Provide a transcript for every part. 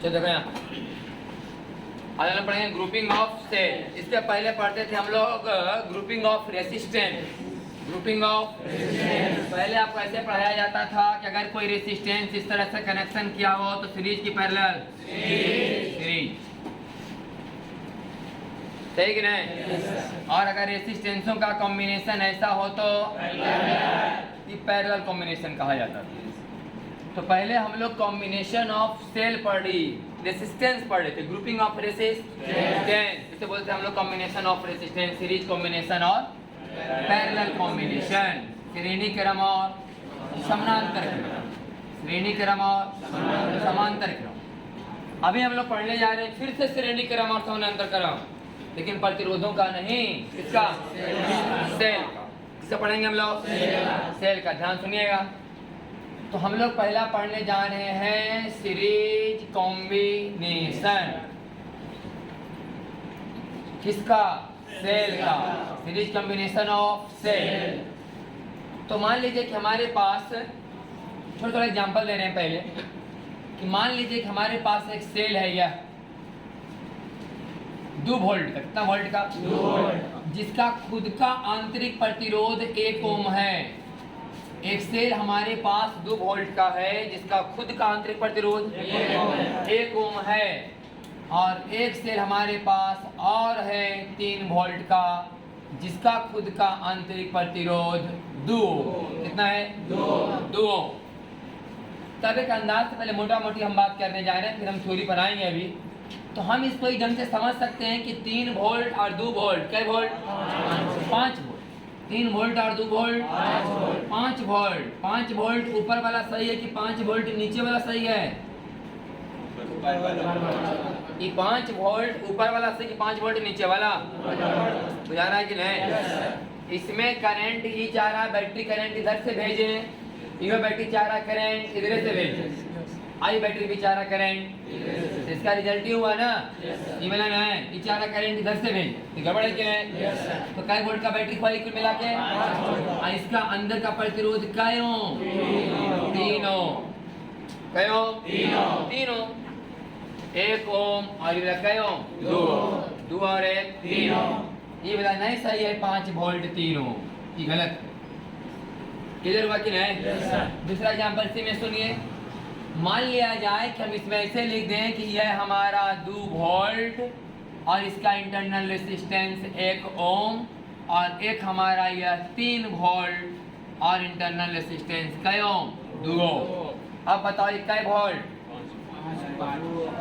चलो देखो यहाँ आज हम पढ़ेंगे ग्रुपिंग ऑफ सेल। इसके पहले पढ़ते थे हम लोग grouping of resistance. Grouping of पहले आपको ऐसे पढ़ाया जाता था कि अगर कोई रेसिस्टेंस इस तरह से कनेक्शन किया हो तो सीरीज की पैरेलल सीरीज, सही कि नहीं? और अगर रेसिस्टेंसों का कॉम्बिनेशन ऐसा हो तो ये पैरेलल कॉम्बिनेशन कहा जाता था। तो पहले हम लोग कॉम्बिनेशन ऑफ सेल पढ़ी, रेसिस्टेंस पढ़े थे। ग्रुपिंग ऑफ रेसिस्टेंस इसे बोलते हैं हम लोग combination of resistance, series combination और पैरेलल कॉम्बिनेशन, श्रेणी क्रम और समानांतर क्रम, श्रेणी क्रम और समांतर क्रम। अभी हम लोग पढ़ने जा रहे हैं फिर से श्रेणी क्रम और समानांतर क्रम, लेकिन प्रतिरोधों का नहीं, किसका? सेल का। किसका पढ़ेंगे हम लोग? सेल का। ध्यान सुनिएगा। तो हम लोग पहला पढ़ने जा रहे हैं सीरीज कॉम्बिनेशन। किसका? सेल का। Series combination of cell. तो मान लीजिए कि हमारे पास, थोड़ा एग्जांपल दे रहे हैं पहले, कि मान लीजिए कि हमारे पास एक सेल है यह 2 वोल्ट का। कितना वोल्ट का? 2 वोल्ट। जिसका खुद का आंतरिक प्रतिरोध 1 ओम है। एक सेल हमारे पास 2 वोल्ट का है जिसका खुद का आंतरिक प्रतिरोध 1 ओम है, और एक सेल हमारे पास और है 3 वोल्ट का जिसका खुद का आंतरिक प्रतिरोध 2। कितना है? 2 ओम। तब एक अंदाज से पहले मोटा मोटी हम बात करने जा रहे हैं, फिर हम थ्योरी पर आएंगे। अभी तो हम इसको एक ढंग से समझ सकते हैं कि 3 वोल्ट और 2 वोल्ट, क्या वोल्ट? 5 वोल्ट। 3 वोल्ट और 2 वोल्ट 5 वोल्ट। 5 वोल्ट ऊपर वाला सही है कि 5 वोल्ट नीचे वाला सही है? कि 5 वोल्ट ऊपर वाला सही कि 5 वोल्ट नीचे वाला? बुझा रहा है कि नहीं? इसमें करंट ही जा रहा है, बैटरी करंट इधर से भेजे, यह बैटरी चाह रहा करंट इधर से भेजे, आई बैटरी भी चाह रहा करंट, इसका रिजल्ट ही हुआ ना? ये वाला ना है, ये चाह रहा करंट इधर से भेज, तो गड़बड़ है कि नहीं? तो कई वोल्ट का बैटरी क्वालिटी मिला के, और इसका अंदर का प्रतिरोध काय ओम? 3 ओम। काय ओम? 3 ओम। 1 ओम और ये काय ओम? 2 और 1 3 ओम। ये वाला नहीं सही है, 5 वोल्ट 3 ओम, ये गलत है। क्लियर हुआ कि नहीं? दूसरा एग्जांपल से में सुनिए। मान लिया जाए कि हम इसमें ऐसे लिख दें कि यह हमारा 2 वोल्ट और इसका इंटरनल रेसिस्टेंस 1 ओम, और एक हमारा यह 3 वोल्ट और इंटरनल रेसिस्टेंस कै ओम? 2 ओम। अब बताओ ये कै वोल्ट?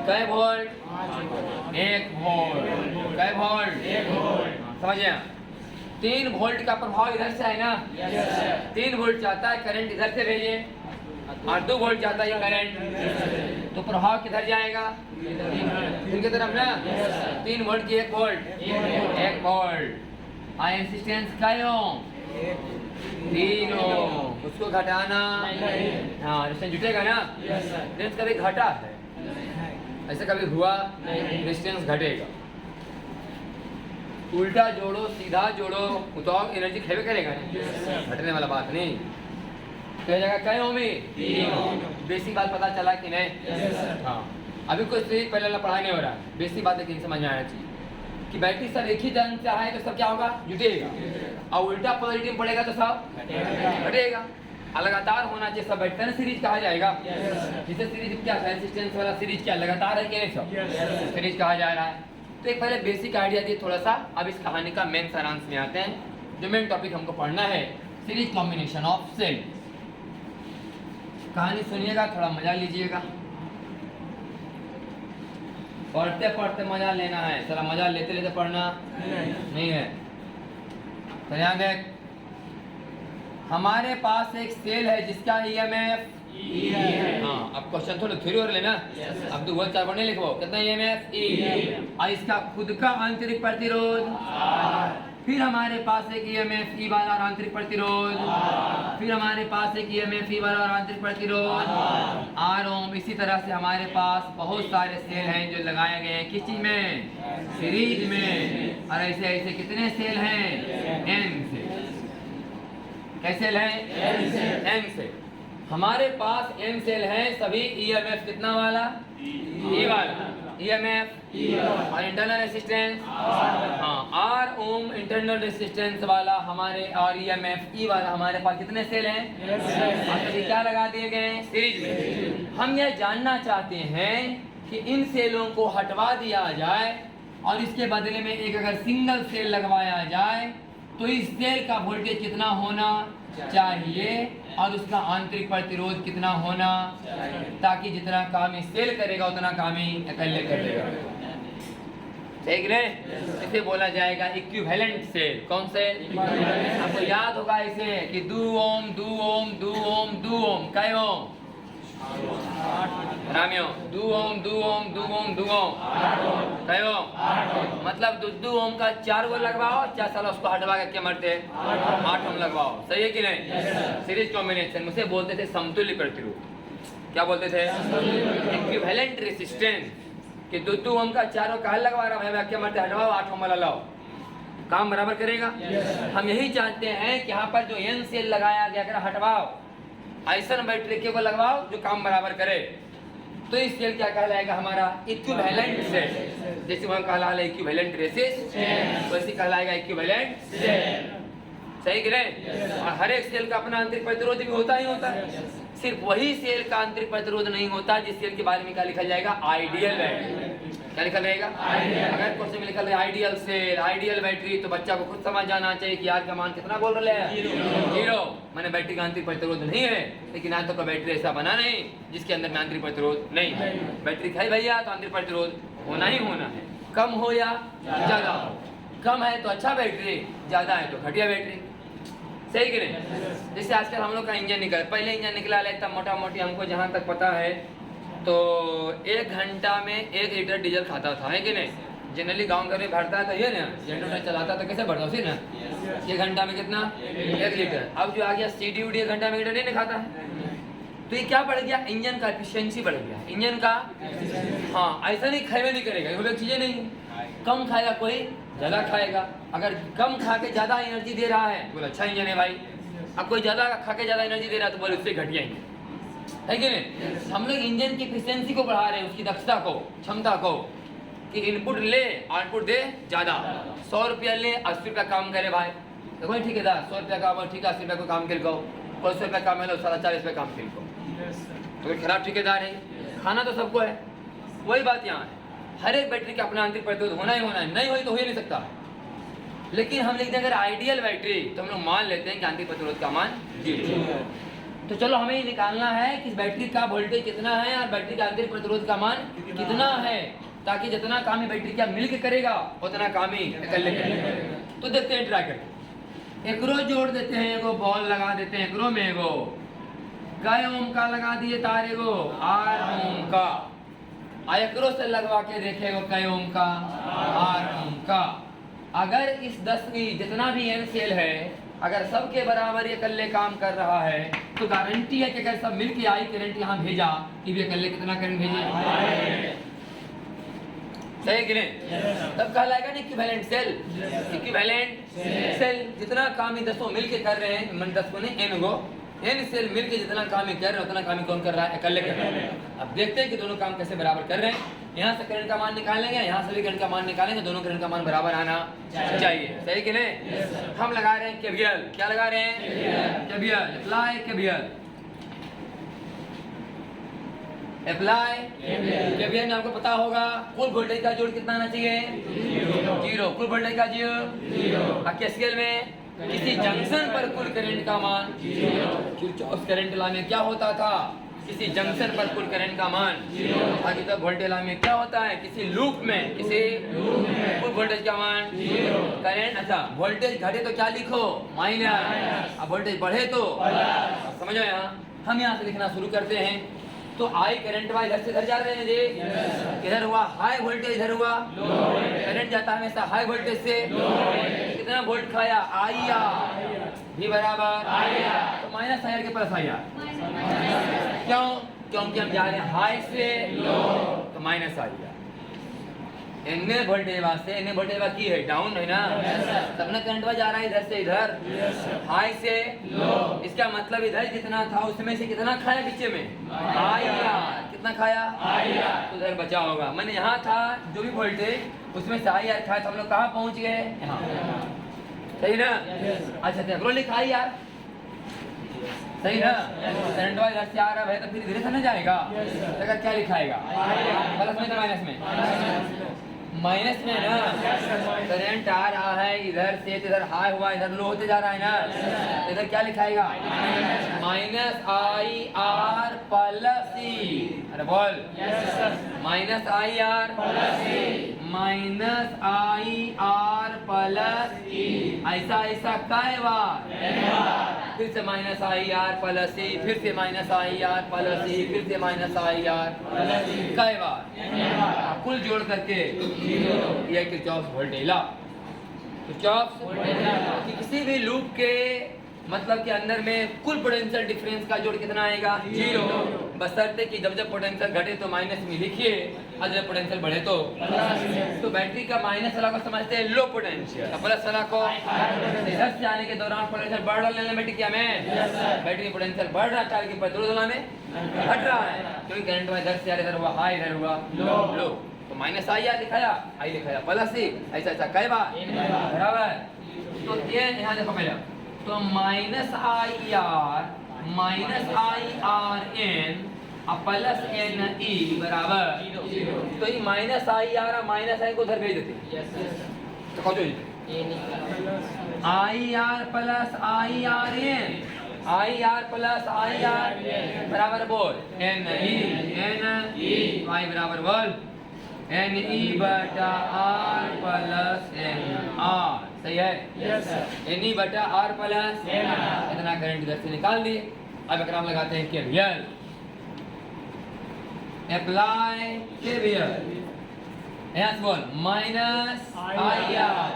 कै वोल्ट? 1 वोल्ट। कै वोल्ट? 1 वोल्ट। समझिए, 3 वोल्ट का प्रभाव इधर से है ना? 3 वोल्ट चाहता है करंट इधर से भेजे, और 2 वोल्ट जाता है करंट, तो प्रभाव किधर जाएगा? इनकी तरफ ना? 3 वोल्ट की 1 वोल्ट 1 वोल्ट। आई रेजिस्टेंस काय ओम? 3 ओम। उसको घटाना, हाँ रेजिस्टेंस जुटेगा ना? रेजिस्टेंस कभी घटा है, ऐसा कभी हुआ? रेजिस्टेंस घटेगा। उल्टा जोड़ो सीधा जोड़ो तो एनर्जी खेवे करेगा, घटने वाला बात नहीं। कह जाएगा क्या ओम? बेसिक बात पता चला कि नहीं? हाँ, अभी कुछ पहले पढ़ाई नहीं हो रहा, बेसिक बात लेकिन समझ में आना चाहिए कि बैटरी सब एक ही ढंग से आए तो सब क्या होगा? जुटेगा, और उल्टा पॉजिटिव पड़ेगा तो सब घटेगा। लगातार होना चाहिए, सब बैठता है सीरीज कहा जाएगा। जिसे सीरीज क्या रेजिस्टेंस वाला सीरीज क्या लगातार है कि नहीं? सब सीरीज कहा जा रहा है। तो एक पहले बेसिक आइडिया दिए थोड़ा सा। अब इस कहानी का मेन सारांश में आते हैं। जो मेन टॉपिक हमको पढ़ना है सीरीज कॉम्बिनेशन ऑफ सेल। कहानी सुनिएगा, थोड़ा मजा लीजिएगा। पढ़ते पढ़ते मजा लेना है, सारा मजा लेते लेते पढ़ना नहीं है। तो ध्यान देख, हमारे पास एक सेल है जिसका ईएमएफ हाँ, अब क्वेश्चन थोड़ा थ्योरी और लेना। अब 2 वोल्ट 4 वोल्ट नहीं लिखो, कितना ईएमएफ? ई। और इसका खुद का आंतरिक प्रतिरोध, फिर हमारे पास एक ईएमएफ ई वाला और आंतरिक प्रतिरोध, फिर हमारे पास एक ईएमएफ ई वाला और आंतरिक प्रतिरोध आर ओम। इसी तरह से हमारे पास बहुत सारे सेल हैं जो लगाए गए हैं किस चीज में? सीरीज में। और ऐसे ऐसे कितने सेल हैं? n से। कैसे सेल हैं? n से। हमारे पास n सेल है, सभी ईएमएफ कितना वाला? ई वाला ईएमएफ और इंटरनल रेसिस्टेंस हाँ R ओम इंटरनल रेसिस्टेंस वाला हमारे और ईएमएफ ई वाला हमारे पास कितने सेल हैं? तो क्या लगा दिए गए सीरीज में। हम यह जानना चाहते हैं कि इन सेलों को हटवा दिया जाए और इसके बदले में एक अगर सिंगल सेल लगवाया जाए तो इस सेल का वोल्टेज कितना होना चाहिए और उसका आंतरिक प्रतिरोध कितना होना, ताकि जितना काम इस सेल करेगा उतना काम ही अकेले करेगा। ठीक है, इसे बोला जाएगा इक्विवेलेंट सेल। कौन से? आपको याद होगा इसे कि 2 ओम 2 ओम 2 ओम 2 ओम कई ओम रामियो 2 ओम 2 ओम 2 ओम 2 ओम कई ओम, मतलब 2 ओम का 4 गो लगवाओ, 4 साल उसको हटवा के क्या मरते 8 ओम लगवाओ। सही है कि नहीं? सीरीज कॉम्बिनेशन मुझे बोलते थे समतुल्य प्रतिरोध। क्या बोलते थे? इक्विवेलेंट रेसिस्टेंस कि 2 ओम का 4 कहा लगवा रहा है, क्या मरते हटवाओ 8 ओम वाला लाओ, काम बराबर करेगा। हम यही चाहते हैं कि यहाँ पर जो एन सेल लगाया गया अगर हटवाओ, ऐसा बैटरी के को लगवाओ जो काम बराबर करे, तो इस सेल क्या कहलाएगा? हमारा इक्विवेलेंट सेल। जैसे वहाँ कहला इक्विवेलेंट रेसिस्टेंस वैसे कहलाएगा इक्विवेलेंट सेल। सही कि नहीं? और हर एक सेल का अपना आंतरिक प्रतिरोध भी होता ही होता है। सिर्फ वही सेल का आंतरिक प्रतिरोध नहीं होता जिस सेल के बारे में क्या लिखा जाएगा? Ideal battery. क्या लिखा रहेगा? अगर क्वेश्चन में लिखा है आइडियल सेल आइडियल बैटरी, तो बच्चा को खुद समझ जाना चाहिए कि यार का मान कितना बोल रहे हैं? 0। मैंने बैटरी का आंतरिक प्रतिरोध नहीं है, लेकिन आज तो बैटरी ऐसा बना नहीं जिसके अंदर में आंतरिक प्रतिरोध नहीं है। बैटरी खाई भैया तो आंतरिक प्रतिरोध होना ही होना है, कम हो या ज्यादा हो। कम है तो अच्छा बैटरी, ज्यादा है तो घटिया बैटरी। सही कि नहीं? जैसे आजकल हम लोग का इंजन निकला, पहले इंजन निकला लेता मोटा मोटी हमको जहाँ तक पता है तो 1 घंटा में 1 लीटर डीजल खाता था, है कि नहीं? जनरली गांव घर में भरता है तो ये ना जनरेटर चलाता तो कैसे भरता उसी ना 1 घंटा में कितना 1 लीटर। अब जो आ गया सीडी उडी 1 घंटा में लीटर नहीं खाता है, तो ये क्या बढ़ गया? इंजन का एफिशिएंसी बढ़ गया, इंजन का। हाँ, ऐसा नहीं खाए नहीं करेगा, ये चीजें नहीं। कम खाएगा कोई, ज्यादा खाएगा। अगर कम खा के ज्यादा एनर्जी दे रहा है बोले अच्छा इंजन है भाई, अब कोई ज्यादा खा के ज्यादा एनर्जी दे रहा है तो बोले उससे घटिया इंजन है कि नहीं? हम लोग इंजन की एफिशिएंसी को बढ़ा रहे हैं, उसकी दक्षता को, क्षमता को, कि इनपुट ले आउटपुट दे ज्यादा। 100 रुपया ले 80 रुपया काम करे भाई, तो कोई ठेकेदार 100 रुपया का ठीक है 80 रुपया को काम कर को, कोई 100 रुपया काम है 40 रुपया काम कर को, तो खराब ठेकेदार है। खाना तो सबको है, वही बात यहाँ है। हर एक बैटरी का अपना आंतरिक प्रतिरोध होना ही होना है, नहीं हो तो ही नहीं सकता। लेकिन हम लिखते हैं अगर आइडियल बैटरी तो हम लोग मान लेते हैं कि आंतरिक प्रतिरोध का मान 0। तो चलो हमें ये निकालना है कि बैटरी का वोल्टेज कितना है और बैटरी का आंतरिक प्रतिरोध का मान कितना है, ताकि जितना काम ही बैटरी का मिलकर करेगा उतना काम ही अकेले करेगा। तो देखते हैं, ट्राई करते हैं। एकरो जोड़ देते हैं, एगो बॉल लगा देते हैं, एकरो में एगो कई ओम का लगा दिए तार, एगो 8 ओम का, एकरो से लगवा के देखेगो कई ओम का 8 ओम का। अगर इस 10 की जितना भी एन सेल है अगर सबके बराबर ये अकेले काम कर रहा है तो गारंटी है कि अगर सब मिलके आई करंट यहाँ भेजा कि भी अकेले कितना करंट भेजे। सही कि नहीं? तब कहलाएगा ना इक्विवेलेंट सेल। इक्विवेलेंट सेल जितना काम ही 10 मिलके कर रहे हैं, मन 10 को नहीं एन गो एन सेल मिलके जितना काम ही कर रहे हैं उतना काम ही कौन कर रहा है? अकेले कर रहा है। अब देखते हैं कि दोनों काम कैसे बराबर कर रहे हैं। यहाँ से करंट का मान निकालेंगे, यहाँ से भी करंट का मान निकालेंगे, दोनों करंट का मान बराबर आना चाहिए। सही कि नहीं? हम लगा रहे हैं केवीएल। क्या लगा रहे हैं? KVL. Apply KVL. Apply KVL में आपको पता होगा कुल वोल्टेज का जोड़ कितना आना चाहिए? 0। कुल वोल्टेज का 0। केसीएल में किसी जंक्शन पर कुल करंट का मान 0। करंट लॉ में क्या होता था? किसी जंक्शन पर कुल करंट का मान 0। आगे तक वोल्टेज लॉ में क्या होता है? किसी लूप में कुल वोल्टेज का मान 0। करंट अच्छा वोल्टेज घटे तो क्या लिखो? माइनस। अब वोल्टेज बढ़े तो समझो। यहाँ हम यहाँ से लिखना शुरू करते हैं। तो आई करंट वाला इधर से इधर जा रहे हैं जी, इधर हुआ हाई वोल्टेज, इधर हुआ करंट जाता है हमेशा हाई वोल्टेज से। कितना वोल्ट खाया? आईया भी बराबर आईया, तो माइनस आईआर के प्लस आईआर। क्यों? क्योंकि हम जा रहे हैं हाई से लो, तो माइनस आईआर। एन वोल्टेज वास्ते एन वोल्टेज वा की है डाउन है ना, तब ना करंट जा रहा है इधर से इधर, हाई से लो। इसका मतलब इधर जितना था उसमें से कितना खाया पीछे में, आई आर। कितना खाया, आई आर। तो इधर बचा होगा, मैंने यहाँ था जो भी वोल्टेज उसमें से आई आर खाया, तो हम लोग कहाँ पहुँच गए, यहाँ। सही ना। अच्छा तो लिखा आई आर, सही ना। करंट इधर से आ रहा है तो फिर इधर से ना जाएगा, तो क्या लिखाएगा, प्लस में तो माइनस में, माइनस में ना। करंट आ रहा है इधर से, इधर हाई हुआ, इधर लो होते जा रहा है ना, इधर क्या लिखाएगा, minus I R plus E. अरे बोल, minus I R plus E, minus I R plus E. ऐसा ऐसा कई बार, फिर से minus I R plus E, फिर से minus I R plus E, फिर से माइनस आई आर कई बार, कुल जोड़ करके ये किरचॉफ वोल्टेज लॉ। किरचॉफ कि किसी भी लूप के मतलब के अंदर में कुल पोटेंशियल डिफरेंस का जोड़ कितना आएगा, 0। बशर्ते कि जब जब पोटेंशियल घटे तो माइनस में लिखिए, और जब पोटेंशियल बढ़े तो बैटरी का माइनस वाला को समझते हैं लो पोटेंशियल, प्लस वाला को इधर से आने के दौरान पोटेंशियल बढ़ रहा है बैटरी क्या में, बैटरी पोटेंशियल बढ़ रहा है कि प्रतिरोध में घट रहा है, क्योंकि करंट इधर से आ रहा, इधर हुआ हाई, इधर हुआ लो। तो माइनस आई आर लिखाया, आई लिखाया प्लस ई, ऐसा ऐसा कई बार बराबर। तो ये यहाँ देखो पहले, तो minus I R N plus N E बराबर, तो ये minus I R minus I को उधर भेज देते, तो कौन सी I R plus I R N, I R plus I R बराबर बोल एन ई वाई बराबर बोल एन ई बटा आर प्लस एन आर। सही है, एन ई बटा आर प्लस इतना करंट इधर से निकाल दिए। अब अगर लगाते हैं केवीएल, अप्लाई केवीएल, यहाँ से बोल minus I R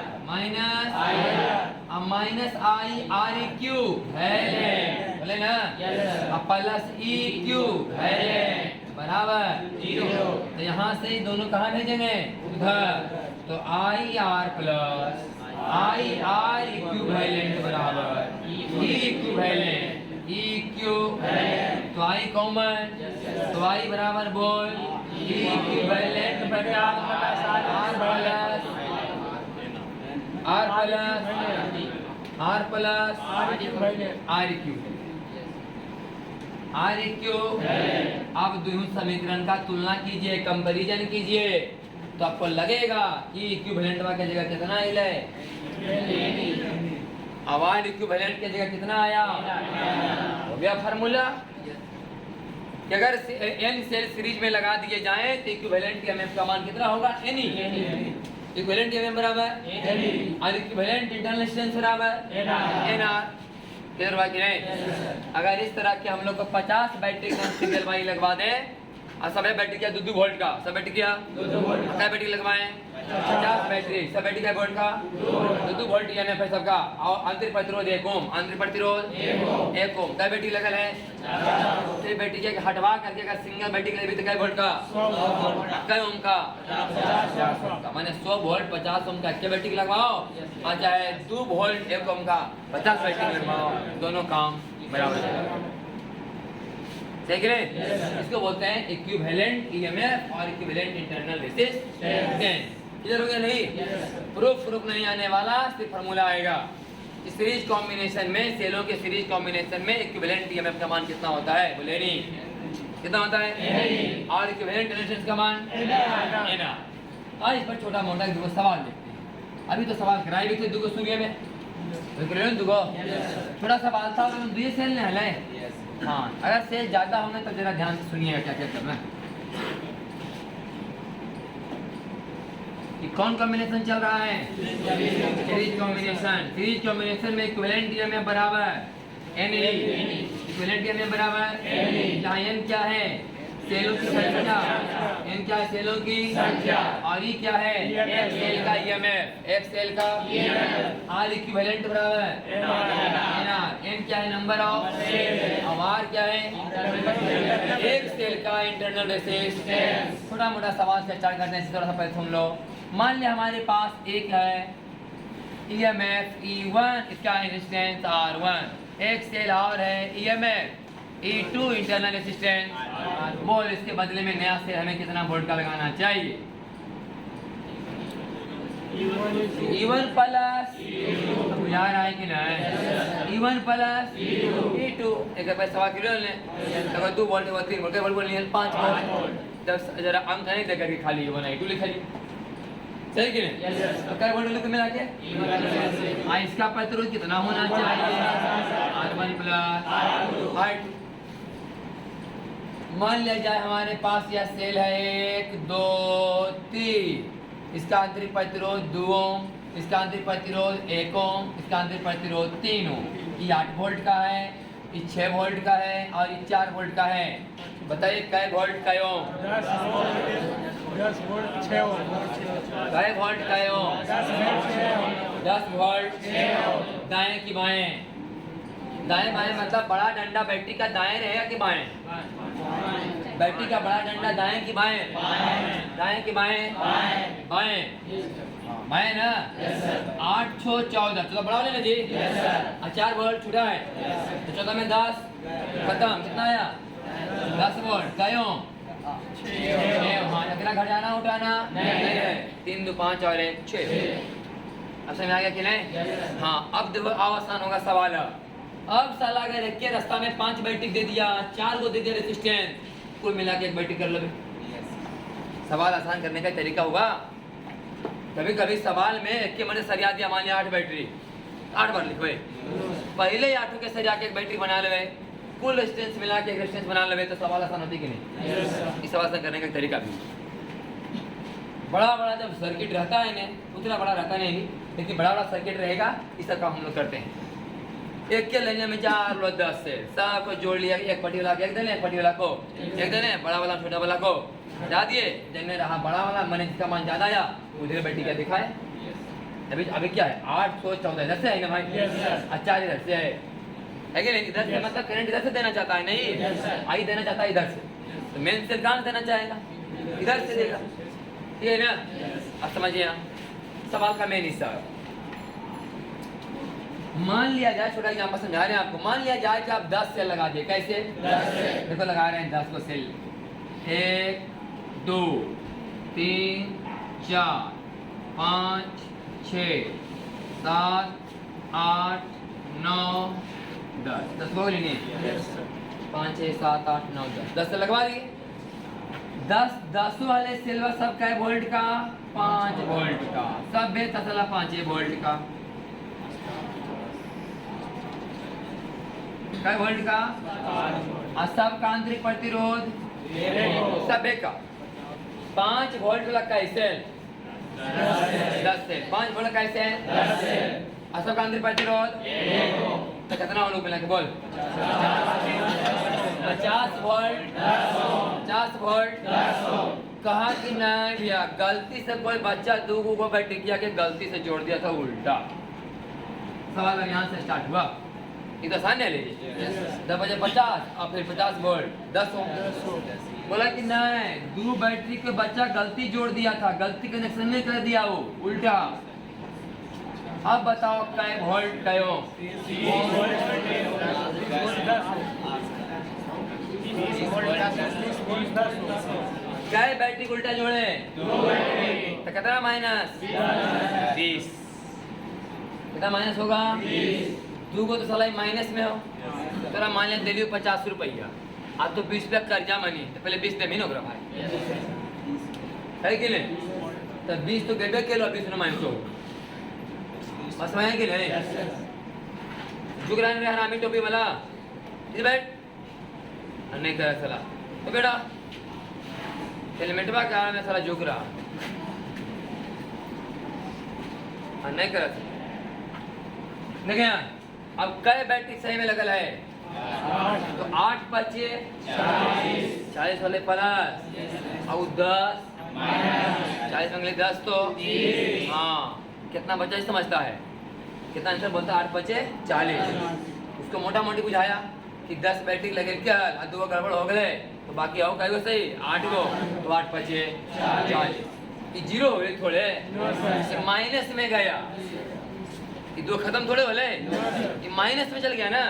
minus I R E cube है, बोले ना, प्लस ई क्यूब है बराबर 0। तो यहाँ से दोनों कहाँ भेजेंगे, उधर। तो आई R plus I are equivalent बराबर ई इक्विवेलेंट ई इक्विवेलेंट, तो आई कॉमन, तो आई बराबर बोल ई इक्विवेलेंट बटा आर प्लस आर क्यूब। अब दोनों समीकरण का तुलना कीजिए, कंपैरिजन कीजिए, तो आपको लगेगा कि इक्विवेलेंट की जगह कितना आया है, आर इक्विवेलेंट की जगह कितना आया, हो गया फार्मूला कि अगर एन सेल सीरीज में लगा दिए जाएं तो इक्विवेलेंट ईएमएफ का मान कितना होगा, एन इक्विवेलेंट ईएमएफ बराबर और इक्विवेलेंट इंटरनल रेजिस्टेंस बराबर एन आर। क्लियर हुआ कि नहीं। अगर इस तरह के हम लोग को 50 बैटरी का सिंगल वाई लगवा दें और सब बैटरी क्या 2 वोल्ट का, सब बैटरी क्या 2 वोल्ट का बैटरी लगवाएं, 50 बैटरी, सब बैटरी क्या वोल्ट का 2 वोल्ट ईएमएफ है सबका, और आंतरिक प्रतिरोध 1 ओम, आंतरिक प्रतिरोध 1 ओम, क्या बैटरी लगल है, तो बैटरी के हटवा करके अगर सिंगल बैटरी के लिए तो क्या वोल्ट का 100 ओम का 50 ओम का, माने 100 वोल्ट 50 ओम का क्या बैटरी लगवाओ, और चाहे 2 वोल्ट 1 ओम का 50 बैटरी लगवाओ, दोनों काम बराबर है। ठीक है, इसको बोलते हैं इक्विवेलेंट ईएमएफ और इक्विवेलेंट इंटरनल रेजिस्टेंस। क्लियर हो गया नहीं, प्रूफ नहीं आने वाला, सिर्फ फार्मूला आएगा। सीरीज कॉम्बिनेशन में, सेलों के सीरीज कॉम्बिनेशन में इक्विवेलेंट ईएमएफ का मान कितना होता है, बोले नहीं कितना होता है, और इक्विवेलेंट रेजिस्टेंस का मान एन आर। आज इस पर छोटा मोटा 2 सवाल देखते हैं। अभी तो सवाल कराए भी थे 2 सूर्य में, छोटा सवाल था, 2 सेल ने हलाए। हाँ, अगर सेल ज्यादा होंगे तो जरा ध्यान से सुनिएगा क्या क्या करना है। कि कौन कॉम्बिनेशन चल रहा है, सीरीज कॉम्बिनेशन। सीरीज कॉम्बिनेशन में इक्विवेलेंट ईएमएफ बराबर एन ई, इक्विवेलेंट ईएमएफ बराबर जहाँ एन क्या है, सेलों की संख्या, एन क्या है? सेलों की संख्या। और ये क्या है? एक सेल का ईएमएफ, एक सेल का ईएमएफ। आर इक्विवेलेंट बराबर है एनआर। एन क्या है? Number of cell. और आर क्या है? एक सेल का इंटरनल रेजिस्टेंस। छोटा मोटा सवाल से स्टार्ट करते हैं, थोड़ा सा पहले सुन लो। मान लिया हमारे पास एक है ईएमएफ E1, इसका रेजिस्टेंस R1। एक सेल और है ईएमएफ E2 इंटरनल रेजिस्टेंस। बोल इसके बदले में नया सेल हमें कितना वोल्ट का लगाना चाहिए? E1 प्लस बुझा रहा है कि नहीं? E1 plus E2। एक बार सवा किलो ले, अगर 2 वोल्ट और 3 वोल्ट बोल नहीं 5 वोल्ट। जब जरा अंक नहीं देकर के खाली E1 E2 लिख ली, सही कि नहीं? तो क्या वोल्ट लिख मिला के इसका प्रतिरोध कितना होना चाहिए? R1 plus R2। मान लिया जाए हमारे पास यह सेल है 1 2 3, इसका आंतरिक प्रतिरोध 2 ओम, इसका आंतरिक प्रतिरोध 1 ओम, इसका आंतरिक प्रतिरोध 3 ओम। ये 8 वोल्ट का है, ये 6 वोल्ट का है और ये 4 वोल्ट का है। बताइए कै वोल्ट कै ओम? 10 वोल्ट 6 ओम। कै वोल्ट कै ओम? 10 वोल्ट 6 ओम। दाएं कि बाएं? दाएं बाएं मतलब बड़ा डंडा बैटरी का दाएं रहेगा कि बाएं? बैटरी का बड़ा डंडा दाएं कि बाएं? दाएं कि बाएं? बाएं। बाएं ना? 8 6 14, चलो बड़ा लेना जी। 4 वोल्ट छूटा है तो 14 में 10 खत्म। कितना आया? 10 वोल्ट। क्या ओम? 6। हाँ, अगला घर जाना उठाना नहीं है। 3 2 5 और 1 6। अब समझ आ गया कि नहीं? हाँ, अब देखो आसान होगा सवाल। अब साला अगर एक के रास्ता में 5 बैटरी दे दिया, 4 को दे दिया रेजिस्टेंस, कुल मिला के 1 बैटरी कर लो। सवाल आसान करने का तरीका होगा। कभी कभी सवाल में एक के मैंने सरिया दिया, मान लिया 8 बैटरी, 8 बार लिखो। पहले ही 8 के सरिया के 1 बैटरी बना ले, कुल रेजिस्टेंस मिला के 1 रेजिस्टेंस बना ले, तो सवाल आसान होती कि नहीं? इस सवाल आसान करने का तरीका भी बड़ा बड़ा जब सर्किट रहता है ना, उतना बड़ा रहता नहीं, लेकिन बड़ा बड़ा सर्किट रहेगा, इस तरह का हम लोग करते हैं। एक के लेने में 4 लो 10 से सबको जोड़ लिया। एक पट्टी वाला एक देने, एक पट्टी वाला को एक देने, बड़ा वाला छोटा वाला को हटा दिए। देने रहा बड़ा वाला, मैंने जिसका मान ज्यादा आया उधर बैटरी क्या दिखाए। अभी क्या है? 814 इधर से है ना भाई? अच्छा इधर से है कि नहीं? इधर से मतलब करंट इधर से देना चाहता है नहीं, आई देना चाहता है इधर से, तो मेन सेल कहाँ देना चाहेगा? इधर से देगा। ठीक है ना? अब समझिए सवाल का मेन हिस्सा। मान लिया जाए, छोटा एग्जांपल समझा रहे हैं आपको, मान लिया जाए कि आप 10 सेल लगा दिए। कैसे? 10 सेल। देखो लगा रहे हैं 10 को सेल। 1 2 3 4 5 6 7 8 9 10। 10 को लेंगे 5 6 7 8 9 10। 10 से लगवा दिए। 10 वाले सेल सब का वोल्ट का? 5 वोल्ट का। सब बेतसला 5 वोल्ट का। कै वोल्ट का? और सब का आंतरिक प्रतिरोध सब का 5 वोल्ट वाला कैसे? 10 सेल। 5 वोल्ट कैसे? 10 सेल। और सब का आंतरिक प्रतिरोध तो कितना हम लोग मिला के बोल? 50 वोल्ट 50 वोल्ट। कहा कि नहीं भैया, गलती से कोई बच्चा 2 को बैटरी किया के गलती से जोड़ दिया था उल्टा। सवाल यहाँ से स्टार्ट हुआ। ये तो आसान है लीजिए। 10 बजे 50 और फिर 50 वोल्ट 10 ओम। बोला कि नहीं, 2 बैटरी के बच्चा गलती जोड़ दिया था, गलती कनेक्शन नहीं कर दिया वो उल्टा। अब बताओ कै वोल्ट कै ओम? कै बैटरी उल्टा जोड़े तो कितना माइनस? 20। कितना माइनस होगा? 2 को तो साला माइनस में हो। तेरा मान लिया दिल्ली 50 रुपया, अब तो 20 रुपया कर्जा मनी, तो पहले 20 दे मिनो भाई है कि नहीं? तो 20 तो गेबे के लो, 20 माइनस हो बस मैं कि नहीं? जुगरान रे हरामी टोपी वाला इधर बैठ नहीं कर साला तो बेटा हेलमेट बा क्या मैं साला जुग रहा नहीं कर देखिए। अब कई बैटरी सही में लगल है तो 8 25 40 वाले प्लस और 10 40 में 10 तो हाँ कितना बचा समझता है, कितना आंसर बोलता है 8 बचे 40। उसको मोटा मोटी बुझाया कि 10 बैटरी लगे क्या 2 गड़बड़ हो गए तो बाकी आओ कई सही 8 गो तो 8 बचे 40। ये जीरो हो गए थोड़े माइनस में गया, ये 2 खत्म थोड़े होले, ये माइनस में चल गया ना।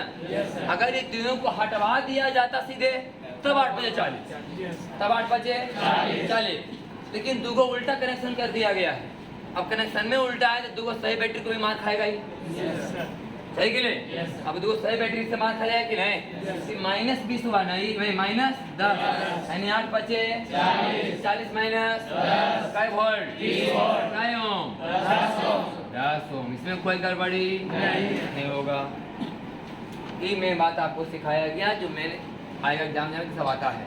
अगर ये तीनों को हटवा दिया जाता सीधे तब 8 बजे 40, तब 8 बजे 40। लेकिन 2 को उल्टा कनेक्शन कर दिया गया है। अब कनेक्शन में उल्टा है तो 2 को सही बैटरी को भी मार खाएगा ही, सही कि नहीं? अब 2 सही बैटरी से मार खाया कि नहीं? माइनस 20 हुआ नहीं भाई, माइनस 10 यानी 8 बचे 40 माइनस काय वोल्ट 10 ओम। इसमें कोई गड़बड़ी नहीं होगा। ये मैं बात आपको सिखाया गया जो मैंने आएगा एग्जाम में सब आता है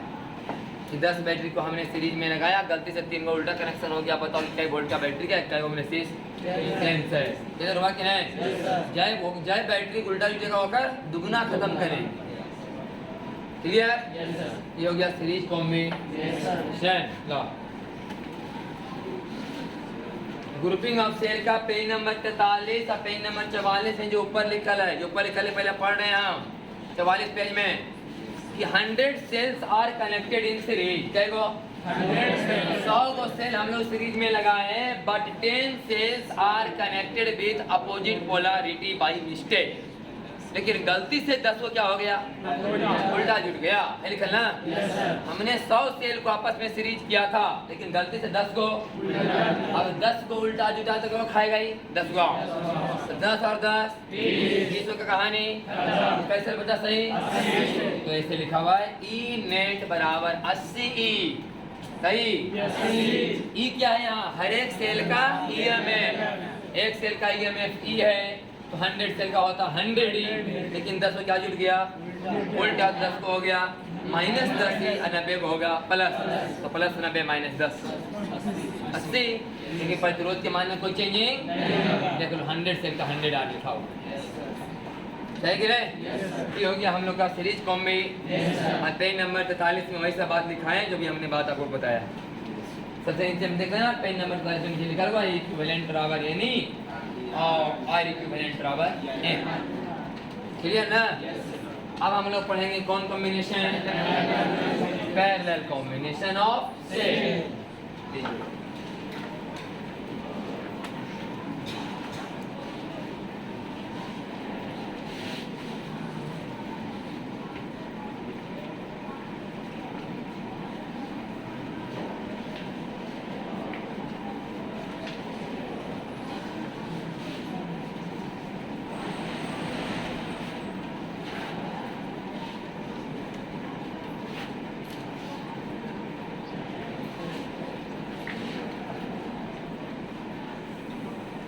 कि 10 बैटरी को हमने सीरीज में लगाया, गलती से 3 का उल्टा कनेक्शन हो गया, बताओ क्या वोल्ट का बैटरी क्या है, हमने इधर हुआ कि नहीं? जय बैटरी उल्टा जगह होकर दुगना खत्म करें। क्लियर? ये हो गया series combination law. Grouping of cell का पेज नंबर 43 और पेज नंबर 44 है जो ऊपर लिखल है, पहले पढ़ रहे हैं हम 44 पेज में कि 100 cells are connected in series. क्या गो 100 को सेल हम लोग सीरीज में लगाए हैं, but 10 cells are connected with opposite polarity by mistake. लेकिन गलती से 10 को क्या हो गया उल्टा जुट गया है, लिखल ना। हमने 100 सेल को आपस में सीरीज किया था लेकिन गलती से 10 को, अब 10 को उल्टा जुटा तो क्या खाएगा ही 10 को, 10 और 10 20 का कहानी कैसे बचा सही? तो ऐसे लिखा हुआ है ई नेट बराबर 80 ई, सही? ई क्या है यहाँ? हर एक सेल का ईएमएफ, एक सेल का ईएमएफ ई है तो 100 सेल का होता 100 ई, लेकिन 10 में क्या जुड़ गया उल्टा 10 को हो गया माइनस 10 ही 90 को होगा प्लस, तो प्लस 90 माइनस 10 80। लेकिन प्रतिरोध के मान में कोई चेंजिंग देख लो 100 सेल का 100 आर लिखा हो, सही कि नहीं? ये हो गया हम लोग का सीरीज कॉम्बी। पेज नंबर 43 में वैसा बात लिखा है जो भी हमने बात आपको बताया। सबसे नीचे हम देख रहे हैं पेज नंबर 43 में लिखा हुआ है इक्विवेलेंट बराबर यानी और आर इक्विवेलेंट बराबर एन। क्लियर ना? अब हम लोग पढ़ेंगे कौन combination? Parallel combination of cell.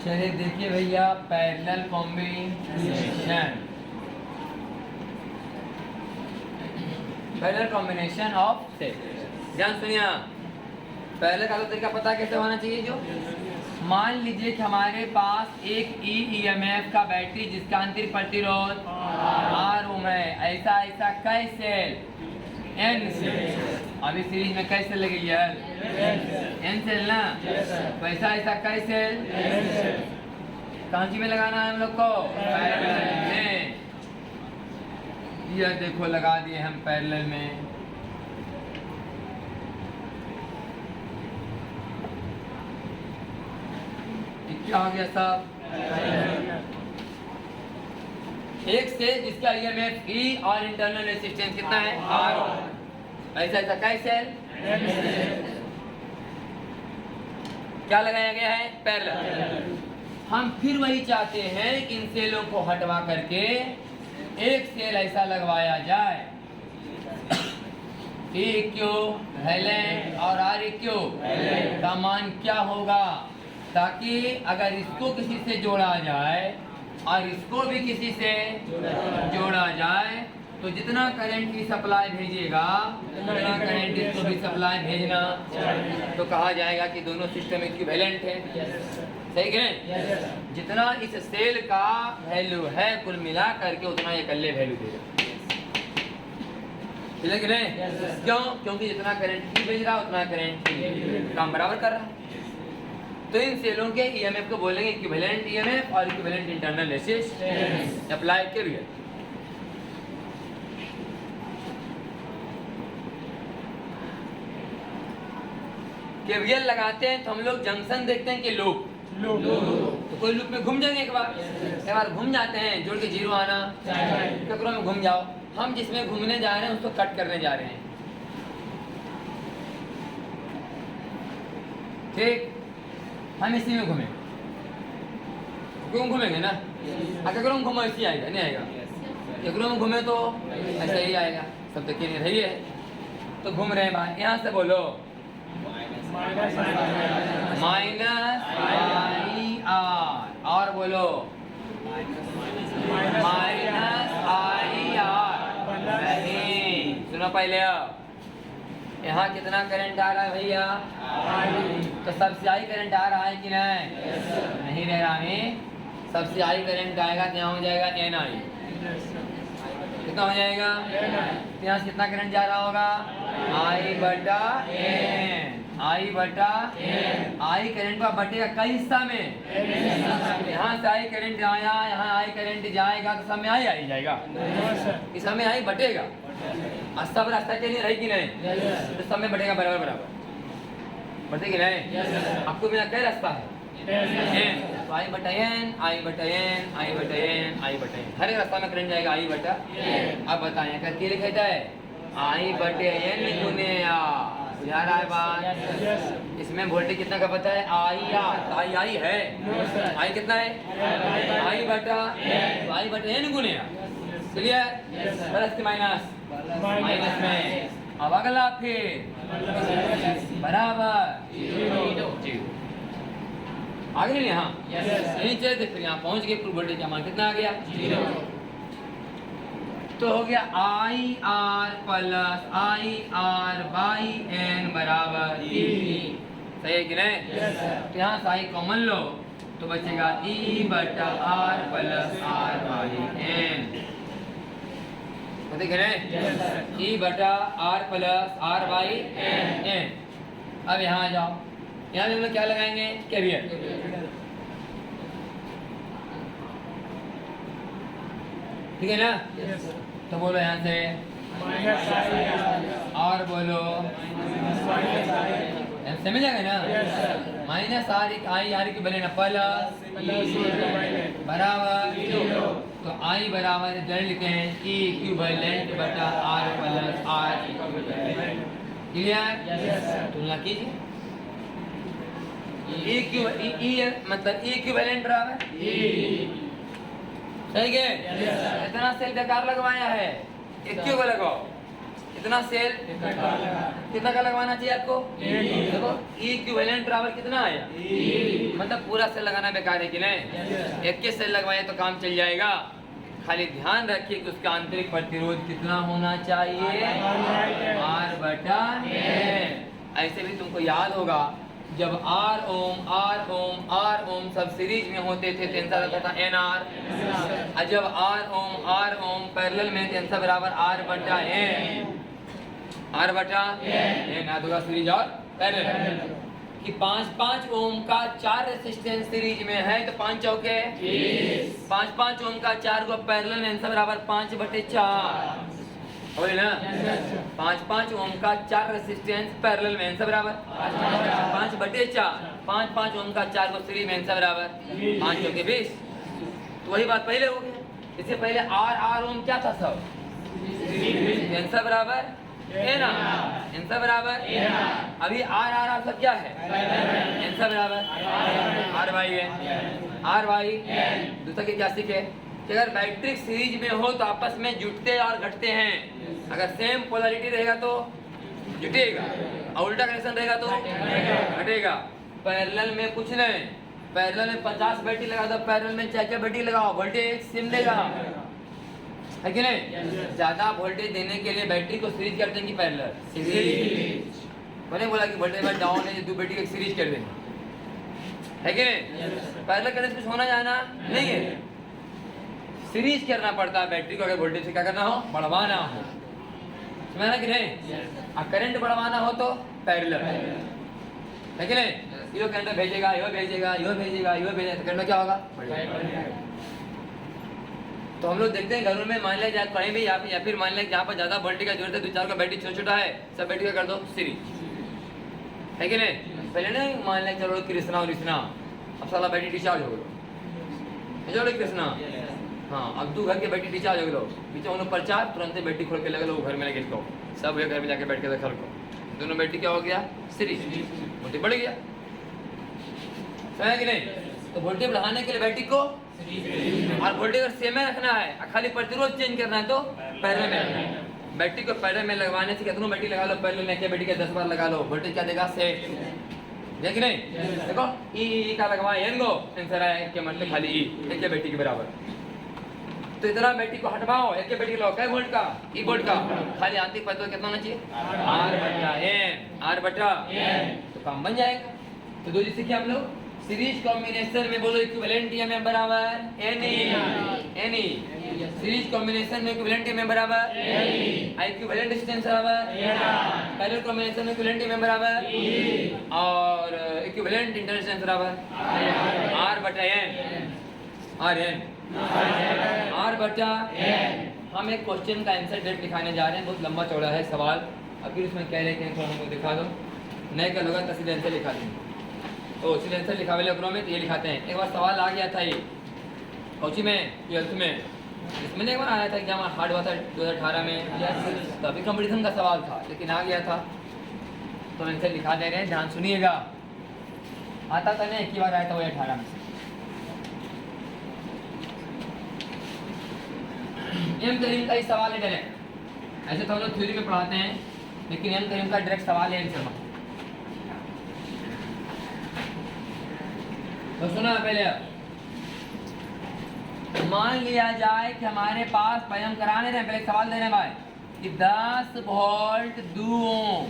चलिए देखिए भैया parallel combination, parallel combination of cell. ध्यान सुनिए, पहले का तो तरीका पता कैसे होना चाहिए। जो मान लीजिए कि हमारे पास एक ईएमएफ का बैटरी जिसका आंतरिक प्रतिरोध आर ओम है, ऐसा ऐसा कई सेल एन सेल, अभी सीरीज में कई सेल लगेगी यार एन सेल ना, तो ऐसा ऐसा कई सेल कौन सी में लगाना है हम लोग को? पैरेलल में। यह देखो लगा दिए हम पैरेलल में। क्या हो गया साहब? एक सेल जिसका ईएमएफ ई और इंटरनल रेजिस्टेंस कितना है आर। ऐसा ऐसा कई सेल क्या लगाया गया है? पैरेलल। हम फिर वही चाहते हैं कि इन सेलों को हटवा करके एक सेल ऐसा लगवाया जाए इक्विवेलेंट और आर इक्यू का मान क्या होगा, ताकि अगर इसको किसी से जोड़ा जाए और इसको भी किसी से जोड़ा जाए तो जितना करंट की सप्लाई भेजेगा उतना करंट इसको भी सप्लाई भेजना, तो कहा जाएगा कि दोनों सिस्टम इक्विवेलेंट है। सही है? जितना इस सेल का वैल्यू है कुल मिला करके उतना ये कल्ले वैल्यू देगा। ठीक है कि नहीं? क्यों? क्योंकि जितना करंट ई भेज रहा है उतना करंट काम बराबर कर रहा है। तो इन सेलों के ईएमएफ को बोलेंगे इक्विवेलेंट ईएमएफ और equivalent internal resistance. Apply KVL. KVL लगाते हैं तो हम लोग जंक्शन देखते हैं कि लूप, तो कोई लूप में घूम जाएंगे एक बार घूम जाते हैं, जोड़ के जीरो आना, ककरों में घूम जाओ। हम जिसमें घूमने जा रहे हैं उसको कट करने जा रहे हैं, ठीक? हम इसी में घूमें, क्यों घूमेंगे ना? ककरों में घूमो ऐसे आएगा, नहीं आएगा? ककरों में घूमे तो ऐसा ही आएगा, सब तक नहीं रही है। तो घूम रहे हैं भाई, यहाँ से बोलो माइनस आई आर, और बोलो माइनस आई आर। नहीं, सुनो पहले, अब यहाँ कितना करंट आ रहा है भैया? तो सबसे हाई करंट आ रहा है कि नहीं? नहीं रह रहा है। सबसे हाई करंट आएगा तो यहाँ हो जाएगा एन आई। कितना हो जाएगा? यहाँ से कितना करंट जा रहा होगा? आई बटा एन, आई बटा आई करंट का बटेगा कई हिस्सा में। यहाँ से आई करंट आया, यहाँ आई करंट जाएगा तो सब में आई आई जाएगा, इस समय आई बटेगा। और सब रास्ता के लिए रही कि नहीं? तो सब में बटेगा बराबर बराबर, बटे कि नहीं? आपको मेरा क्या रास्ता है? तो आई बटा एन, आई बटा एन, आई बटा एन, आई बटा एन, हर एक रास्ता में करंट जाएगा आई बटा। अब बताएं करके लिखा है आई बटे एन गुने आ, बुझा रहा है बात? इसमें वोल्टेज कितना का पता है? आई आर, आई आई है, आई कितना है? आई बटा, आई बटा एन गुने आ, क्लियर? प्लस के माइनस, माइनस में, अब अगला फिर बराबर जीरो। आगे नहीं? हाँ, नीचे से फिर यहाँ पहुंच गए, कुल वोल्टेज का मान कितना आ गया? जीरो। तो हो गया I R plus I R by N बराबर ई। सही है कि नहीं? तो यहाँ से आई कॉमन लो तो बचेगा ई बटा R plus R by N, ठीक है नहीं? ई बटा R plus R by N. अब यहाँ आ जाओ, यहाँ भी हम लोग क्या लगाएंगे? केवीएल। ठीक है ना? तो बोलो यहाँ से और बोलो, समझ जाएगा ना? माइनस आर आई आर की बने ना प्लस बराबर, तो आई बराबर इधर लिखे हैं ई इक्विवेलेंट बटा R plus R equivalent. Clear? तुलना कीजिए, मतलब ई इक्विवेलेंट बराबर सही है? इतना सेल बेकार लगवाया है, एक क्यों का लगाओ? इतना सेल कितना का लगवाना चाहिए आपको? देखो ई इक्विवेलेंट बराबर कितना आया, मतलब पूरा सेल लगाना बेकार है कि नहीं? एक के सेल लगवाए तो काम चल जाएगा। खाली ध्यान रखिए कि उसका आंतरिक प्रतिरोध कितना होना चाहिए? आर बटा एन। ऐसे भी तुमको याद होगा जब R ohm R ohm R ohm सब सीरीज में होते थे तो आंसर आता था एन आर, और जब आर ओम पैरेलल में तो आंसर बराबर आर बटा एन, आर बटा एन। याद होगा सीरीज और पैरेलल कि 5-5 ओम का 4 रेजिस्टेंस सीरीज में है तो 5 चौके 5-5 ओम का 4 को पैरेलल में आंसर बराबर 5/4 बोले ना? 5-5 ओम का 4 रेजिस्टेंस पैरेलल में आंसर बराबर 5/4, 5-5 ओम का 4 को सीरीज में आंसर बराबर 5 चौके 20। तो वही बात पहले हो गया। इससे पहले आर ओम क्या था सब? आंसर बराबर एन आर, आंसर बराबर अभी आर सब क्या है? आंसर बराबर R by N, R by दूसरा की क्या सीखे कि अगर मैट्रिक्स सीरीज में हो तो आपस में जुटते और घटते हैं। अगर सेम पोलरिटी रहेगा तो जुटेगा, और उल्टा कनेक्शन रहेगा तो घटेगा। पैरेलल में कुछ नहीं, पैरेलल में 50 बैटरी लगा दो, पैरेलल में 4 बैटरी लगाओ, वोल्टेज सेम देगा, है कि नहीं? ज्यादा वोल्टेज देने के लिए बैटरी को सीरीज कर देंगे, पैरेलल सीरीज। मैंने बोला कि वोल्टेज डाउन है, 2 बैटरी को सीरीज कर देंगे, है कि नहीं? पैरेलल करने से कुछ होना जाना नहीं है, सीरीज करना पड़ता है बैटरी को अगर वोल्टेज से क्या करना हो, बढ़वाना हो। समझना कि नहीं? अब करंट बढ़वाना हो तो पैरेलल है कि नहीं? यो करंट भेजेगा, यो भेजेगा, यो भेजेगा, यो भेजेगा, तो करंट क्या होगा? तो हम लोग देखते हैं घरों में, मान लिया जाए कहीं भी या फिर मान लिया जहाँ पर ज्यादा वोल्टेज का जरूरत है, 2-4 का बैटरी छोटा छोटा है, सब बैटरी का कर दो सीरीज, है कि नहीं? पहले नहीं मान लिया चलो कृष्णा और कृष्णा, अब साला बैटरी डिस्चार्ज हो गया, चलो कृष्णा, हाँ अब तू घर के बैटरी डिस्चार्ज हो गया, पीछे उन्होंने प्रचार तुरंत बैटरी खोल के लगे लो, घर में लगे इसको, सब घर में जाके बैठ के देखा लो, दोनों बैटरी क्या हो गया? सीरीज, वोल्टेज बढ़ गया, समझा कि नहीं? तो वोल्टेज बढ़ाने के लिए बैटरी को और वोल्टेज अगर सेम रखना है, खाली प्रतिरोध चेंज करना है तो पैरेलल में, बैटरी को पैरेलल में लगवाने से कितनों बैटरी लगा लो, पैरेलल में बैटरी का 10 बार लगा लो, वोल्टेज क्या देगा? सेट, देख नहीं? देखो ई का लगवाए एन गो, आंसर है के मतलब खाली ई, एक के बैटरी के बराबर। तो इतना बैटरी को हटवाओ, एक के बैटरी लो, क्या वोल्ट का? ई वोल्ट का, खाली आंतरिक प्रतिरोध कितना होना चाहिए? R बटा N, तो काम बन जाएगा। तो दो चीज सीखे हम लोग, सीरीज कॉम्बिनेशन में बोलो इक्विवेलेंट ईएमएफ बराबर NE, सीरीज कॉम्बिनेशन में इक्विवेलेंट ईएमएफ बराबर इक्विवेलेंट रेजिस्टेंस बराबर, पैरेलल कॉम्बिनेशन में इक्विवेलेंट ईएमएफ बराबर और इक्विवेलेंट इंटरसेप्टेंस बराबर R बटा N, R बटा N। हम एक क्वेश्चन का आंसर डेट लिखाने जा रहे हैं, बहुत लंबा चौड़ा है सवाल, अब फिर उसमें कह रहे हैं थोड़ा हमको दिखा दो, नए का लोग तस्वीर आंसर लिखा देंगे, तो सीधे आंसर लिखा हुआ लेकरों में तो ये लिखाते हैं। एक बार सवाल आ गया था ये कोची में 12th में, इसमें एक बार आया था एग्जाम हार्ड हुआ था 2018 में, तो अभी कंपटीशन का सवाल था लेकिन आ गया था, तो आंसर लिखा दे रहे हैं, ध्यान सुनिएगा। आता था नहीं, एक ही बार आया था वही 18 में। एम करीम का ही सवाल है डायरेक्ट, ऐसे तो हम लोग थ्योरी में पढ़ाते हैं, लेकिन एम करीम का डायरेक्ट सवाल है आंसर में। तो सुना पहले, मान लिया जाए कि हमारे पास, पहले हम कराने रहे, पहले सवाल दे रहे हैं भाई कि 10 वोल्ट 2 ओम,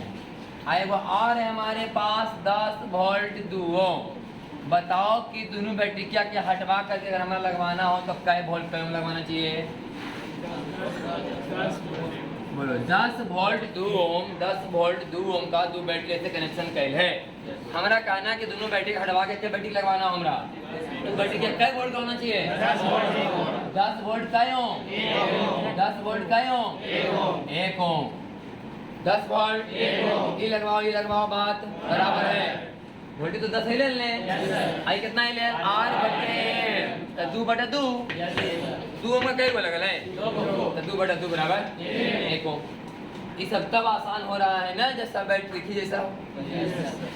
आए वो और है हमारे पास 10 वोल्ट 2 ओम, बताओ कि दोनों बैटरी क्या क्या हटवा करके अगर हमें लगवाना हो तो कै वोल्ट कै ओम लगवाना चाहिए? बोलो 10 वोल्ट 2 ओम, 10 वोल्ट 2 ओम का दो बैटरी से कनेक्शन कैल है। हमारा कहना है कि दोनों बैटरी हटवा के क्या बैटरी लगवाना हो हमरा, तो बैटरी क्या कै वोल्ट का होना चाहिए? 10 वोल्ट कै ओम, 10 वोल्ट कै ओम, 1 ओम, 10 वोल्ट ये लगवाओ बात बराबर है, वोल्टेज तो 10 ही ले लें, आई कितना ही ले R बटे 2 बटा 2, 2 ओम का कै को लगल है, तो 2 बटा 2 बराबर 1 ओम। ये सब तब आसान हो रहा है ना जब सब बैटरी लिखी जैसा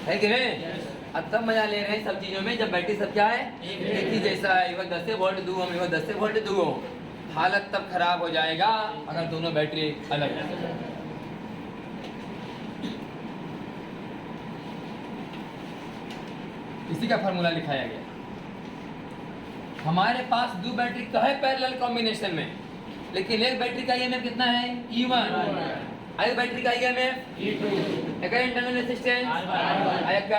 है कि नहीं? अब तब मजा ले रहे हैं सब चीजों में जब बैटरी सब क्या है एक ही जैसा है, इधर 10 वोल्ट 2 ओम, इधर 10 वोल्ट 2 ओम, हालत तब खराब हो जाएगा अगर दोनों बैटरी अलग है। इसी का फार्मूला लिखाया गया। हमारे पास दो बैटरी का है पैरेलल कॉम्बिनेशन में, लेकिन एक बैटरी का ईएमएफ कितना है? E1, एक बैटरी का ईएमएफ E2, एक इंटरनल रेजिस्टेंस I2।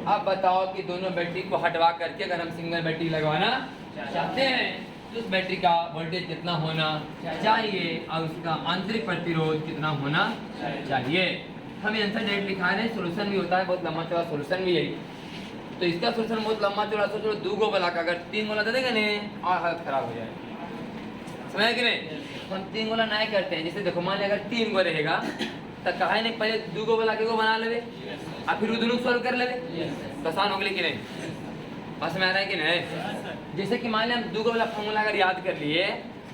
अब बताओ कि दोनों बैटरी को हटवा करके अगर हम सिंगल बैटरी लगवाना चाहते हैं तो उस बैटरी का वोल्टेज कितना होना चाहिए और उसका आंतरिक प्रतिरोध कितना होना चाहिए। हम आंसर डेट लिखा रहे हैं, सोल्यूशन भी होता है, बहुत लंबा चौड़ा सोल्यूशन भी यही। तो इसका सोल्यूशन बहुत लंबा चौड़ा, सोचो 2 गो वाला का अगर 3 गोला दे देंगे नहीं और हालत खराब हो जाएगी, समझ कि नहीं? तो हम 3 गोला नहीं करते हैं, जैसे देखो मान लिया अगर 3 गो रहेगा तो कहा नहीं पहले 2 गो वाला के गो बना लेवे और फिर दोनों सॉल्व कर लेवे, आसान हो गई कि नहीं? बस में आ रहा है कि नहीं? जैसे कि मान लिया हम 2 गो वाला फॉर्मूला अगर याद कर लिए,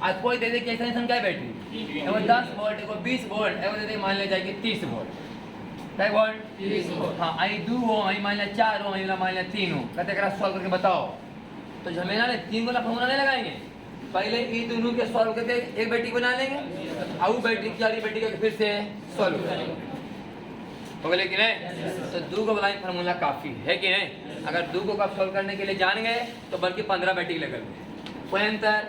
आज कोई दे दे कि ऐसा क्या बैटरी वो 10 वोल्ट को 20 वोल्ट ऐसा दे दे, मान लिया जाए कि 30 वोल्ट, क्या वोल्ट 30 वोल्ट, हाँ आई 2 हो, आई मान लिया 4 हो, आई मान लिया 3 हो, कहते हैं सॉल्व करके बताओ। तो झमेला ने 3 वाला फॉर्मूला नहीं लगाएंगे, पहले ये दोनों के सॉल्व करके एक बैटरी बना लेंगे और वो बैटरी की वाली बैटरी का फिर से सॉल्व करेंगे, हो गया कि नहीं? तो 2 को वाला फार्मूला काफी है कि नहीं? अगर 2 को आप सॉल्व करने के लिए जान गए तो बल्कि 15 बैटरी लगल, कोई अंतर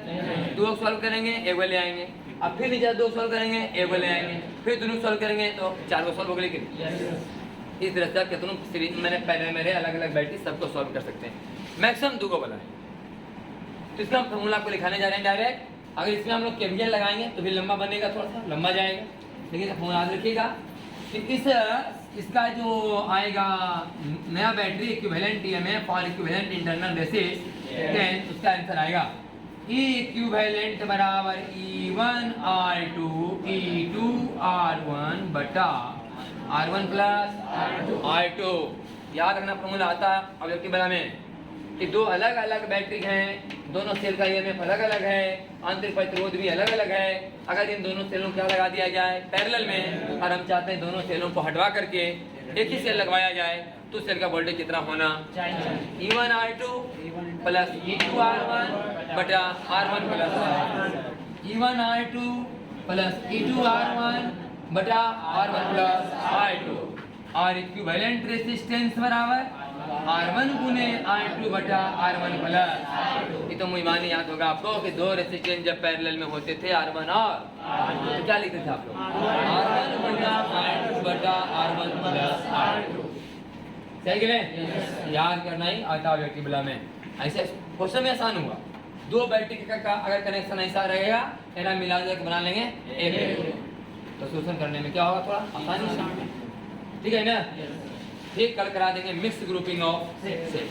2 सॉल्व करेंगे एक वाले आएंगे, अब फिर नीचे 2 सॉल्व करेंगे एक वाले आएंगे, फिर दोनों सॉल्व करेंगे तो 4 को सॉल्व हो गए कि इस तरह से कितनों सीरीज मैंने पहले मेरे अलग अलग बैटरी सबको सॉल्व कर सकते हैं, मैक्सिमम 2 को वाला है। तो इसका हम फॉर्मूला आपको लिखाने जा रहे हैं डायरेक्ट। अगर इसमें हम लोग केवीएल लगाएंगे तो भी लंबा बनेगा, थोड़ा सा लंबा जाएगा, देखिए फोन याद रखिएगा कि इसका जो आएगा नया बैटरी इक्विवेलेंट ईएमएफ और इक्विवेलेंट इंटरनल रेसिस्ट देन उसका आंसर आएगा ई इक्विवेलेंट बराबर E1 R2 E2 R1 बटा R1 प्लस R2। याद रखना फॉर्मूला आता है ऑब्जेक्टिव वाला में कि दो अलग अलग बैटरी हैं, दोनों सेल का ईएमएफ अलग अलग है, आंतरिक प्रतिरोध भी अलग अलग है। अगर इन दोनों सेलों को क्या लगा दिया जाए पैरेलल में और हम चाहते हैं दोनों सेलों को हटवा करके एक ही सेल लगवाया जाए तो सेल का वोल्टेज कितना होना E1 R2 plus E2 R1 बटा R1 plus E1 R2 plus E2 R1 बटा R1 प्लस R2 और इक्विवेलेंट रेसिस्टेंस बराबर R1 गुने R2 बटा R1 प्लस। ये तो मुझे याद होगा आपको कि दो रेसिस्टेंस जब पैरेलल में होते थे R1 और तो क्या लिखते थे आप लोग R1 बटा R2 बटा R1 प्लस R2। सही है याद करना ही आता ऑब्जेक्टिव वाला में। ऐसे क्वेश्चन में आसान हुआ दो बैटरी का अगर कनेक्शन ऐसा रहेगा एरा मिला के बना लेंगे एक तो सोल्यूशन करने में क्या होगा थोड़ा आसानी से। ठीक है ना, ठीक कल करा देंगे मिक्स ग्रुपिंग ऑफ सेल।